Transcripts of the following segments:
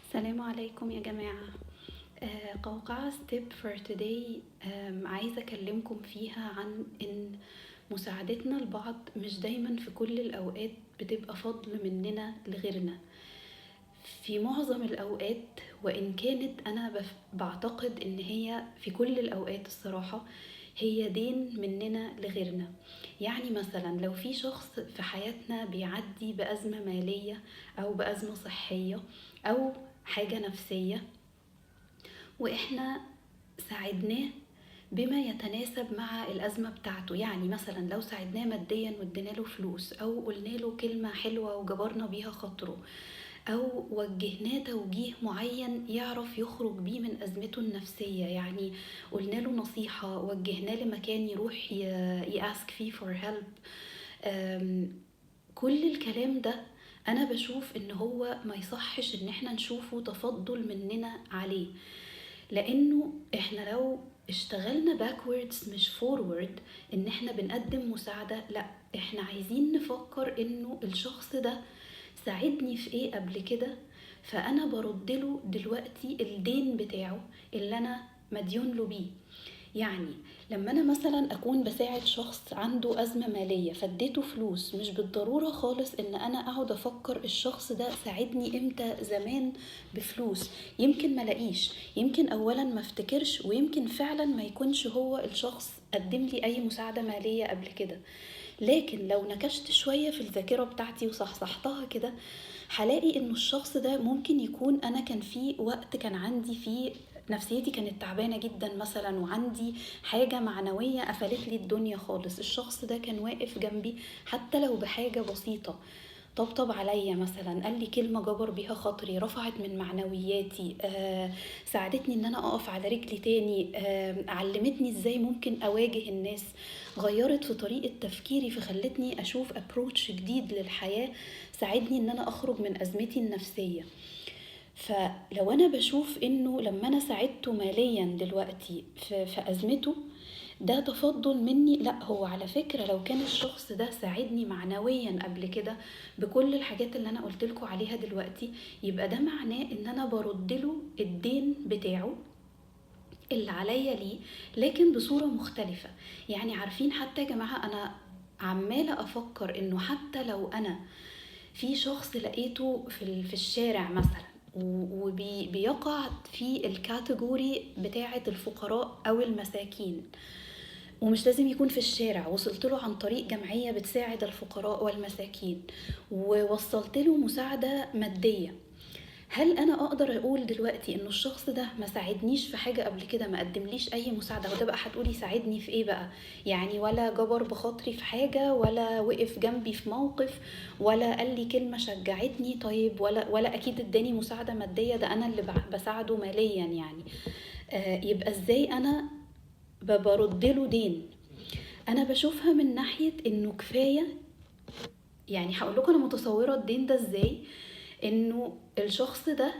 السلام عليكم يا جماعة. قوقعة ستيب فور توداي. عايزة أكلمكم فيها عن إن مساعدتنا لبعض مش دايما في كل الأوقات بتبقى فضل مننا لغيرنا. في معظم الأوقات، وإن كانت أنا بعتقد إن هي في كل الأوقات الصراحة هي دين مننا لغيرنا. يعني مثلا لو في شخص في حياتنا بيعدي بأزمة مالية أو بأزمة صحية أو حاجة نفسية، وإحنا ساعدناه بما يتناسب مع الأزمة بتاعته. يعني مثلا لو ساعدناه ماديا وادينا له فلوس، أو قلنا له كلمة حلوة وجبرنا بيها خاطره، أو وجهناه توجيه معين يعرف يخرج بيه من أزمته النفسية. يعني قلنا له نصيحة، وجهناه لمكان يروح يأسك فيه for help. كل الكلام ده أنا بشوف إن هو ما يصحش إن احنا نشوفه تفضل مننا عليه، لأنه احنا لو اشتغلنا backwards مش forward ان احنا بنقدم مساعدة، لا، احنا عايزين نفكر انه الشخص ده ساعدني في ايه قبل كده، فانا بردله دلوقتي الدين بتاعه اللي انا مديون له بيه. يعني لما انا مثلا اكون بساعد شخص عنده ازمة مالية فاديته فلوس، مش بالضرورة خالص ان انا اقعد افكر الشخص ده ساعدني امتى زمان بفلوس. يمكن ما لاقيش، يمكن اولا ما افتكرش، ويمكن فعلا ما يكونش هو الشخص قدم لي اي مساعدة مالية قبل كده. لكن لو نكشت شوية في الذاكرة بتاعتي وصحصحتها كده، هلاقي انه الشخص ده ممكن يكون انا كان في وقت كان عندي فيه نفسيتي كانت تعبانة جدا مثلا، وعندي حاجة معنوية قفلت لي الدنيا خالص. الشخص ده كان واقف جنبي حتى لو بحاجة بسيطة، طبطب عليا مثلا، قال لي كلمة جبر بيها خاطري، رفعت من معنوياتي، ساعدتني ان انا اقف على رجلي تاني، علمتني ازاي ممكن اواجه الناس، غيرت في طريقة تفكيري، فخلتني اشوف ابروتش جديد للحياة، ساعدني ان انا اخرج من ازمتي النفسية. فلو انا بشوف انه لما انا ساعدته ماليا دلوقتي في ازمته ده تفضل مني، لا، هو على فكرة لو كان الشخص ده ساعدني معنويا قبل كده بكل الحاجات اللي انا قلتلكوا عليها دلوقتي، يبقى ده معناه ان انا بردله الدين بتاعه اللي عليا ليه، لكن بصورة مختلفة. يعني عارفين حتى يا جماعة، انا عمالة افكر انه حتى لو انا في شخص لقيته في الشارع مثلا وبيقع في الكاتيجوري بتاعة الفقراء أو المساكين، ومش لازم يكون في الشارع، وصلت له عن طريق جمعية بتساعد الفقراء والمساكين ووصلت له مساعدة مادية، هل انا اقدر اقول دلوقتي انه الشخص ده ما ساعدنيش في حاجة قبل كده، ما قدمليش اي مساعدة؟ وده بقى هتقولي ساعدني في ايه بقى؟ يعني ولا جبر بخاطري في حاجة، ولا وقف جنبي في موقف، ولا قال لي كلمة شجعتني، طيب ولا اكيد اداني مساعدة مادية، ده انا اللي بساعده ماليا يعني. يبقى ازاي انا برد له دين؟ انا بشوفها من ناحية انه كفاية. يعني هقول لكم انا متصورة الدين ده ازاي، انه الشخص ده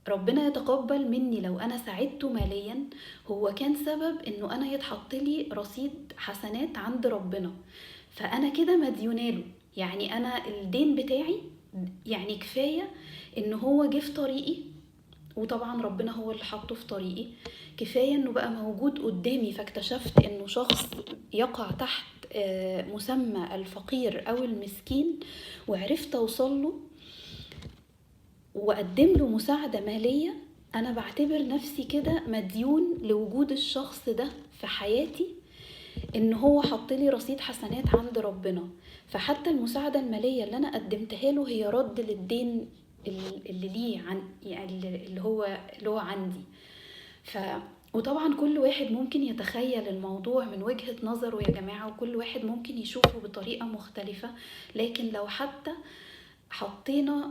ربنا يتقبل مني لو انا ساعدته ماليا، هو كان سبب انه انا يتحط لي رصيد حسنات عند ربنا، فانا كده مديوناله. يعني انا الدين بتاعي يعني كفاية ان هو جه في طريقي، وطبعا ربنا هو اللي حطه في طريقي، كفاية انه بقى موجود قدامي، فاكتشفت انه شخص يقع تحت مسمى الفقير او المسكين، وعرفت اوصله وأقدم له مساعدة مالية. أنا بعتبر نفسي كده مديون لوجود الشخص ده في حياتي، إن هو حط لي رصيد حسنات عند ربنا، فحتى المساعدة المالية اللي أنا قدمتها له هي رد للدين اللي ليه عن يعني اللي هو عندي. ف وطبعا كل واحد ممكن يتخيل الموضوع من وجهة نظره يا جماعة، وكل واحد ممكن يشوفه بطريقة مختلفة، لكن لو حتى حطينا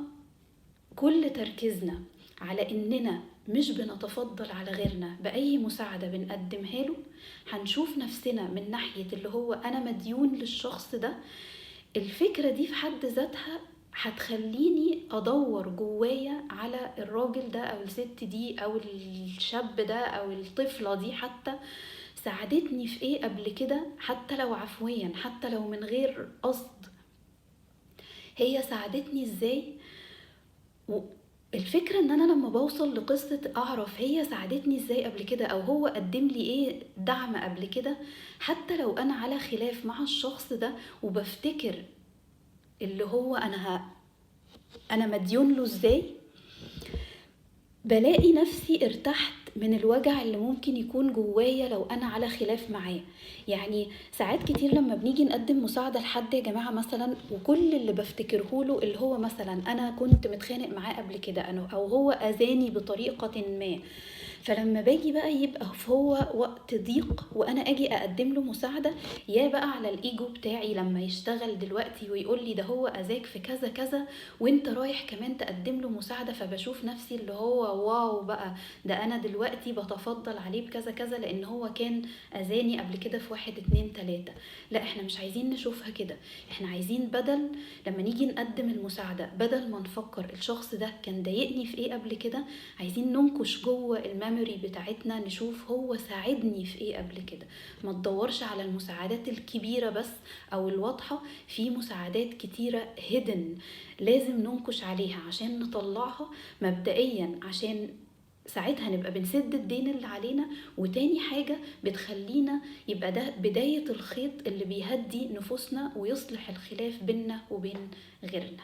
كل تركيزنا على إننا مش بنتفضل على غيرنا بأي مساعدة بنقدمها له، هنشوف نفسنا من ناحية اللي هو أنا مديون للشخص ده. الفكرة دي في حد ذاتها هتخليني أدور جوايا على الراجل ده أو الست دي أو الشاب ده أو الطفلة دي، حتى ساعدتني في إيه قبل كده، حتى لو عفويا، حتى لو من غير قصد، هي ساعدتني إزاي. الفكرة ان انا لما بوصل لقصة اعرف هي ساعدتني ازاي قبل كده او هو قدم لي ايه دعم قبل كده، حتى لو انا على خلاف مع الشخص ده وبفتكر اللي هو انا مديون له ازاي، بلاقي نفسي ارتحت من الوجع اللي ممكن يكون جوايا لو انا على خلاف معاه. يعني ساعات كتير لما بنيجي نقدم مساعدة لحد يا جماعة مثلا، وكل اللي بفتكره له اللي هو مثلا انا كنت متخانق معاه قبل كده او هو اذاني بطريقة ما، فلما باجي بقى يبقى هو وقت ضيق وانا اجي اقدم له مساعدة، يا بقى على الايجو بتاعي لما يشتغل دلوقتي ويقول لي ده هو اذاك في كذا كذا وانت رايح كمان تقدم له مساعدة، فبشوف نفسي اللي هو واو بقى، ده انا دلوقتي بتفضل عليه بكذا كذا لان هو كان اذاني قبل كده في 1 2 3. لا، احنا مش عايزين نشوفها كده. احنا عايزين بدل لما نيجي نقدم المساعدة، بدل ما نفكر الشخص ده كان ضايقني في ايه قبل كده، عايزين ننكش جوه الميموري بتاعتنا نشوف هو ساعدني في ايه قبل كده. ما تدورش على المساعدات الكبيرة بس او الواضحة، في مساعدات كتيرة هيدن لازم ننكش عليها عشان نطلعها مبدئيا، عشان ساعتها نبقى بنسد الدين اللي علينا، وتاني حاجة بتخلينا يبقى ده بداية الخيط اللي بيهدي نفوسنا ويصلح الخلاف بيننا وبين غيرنا.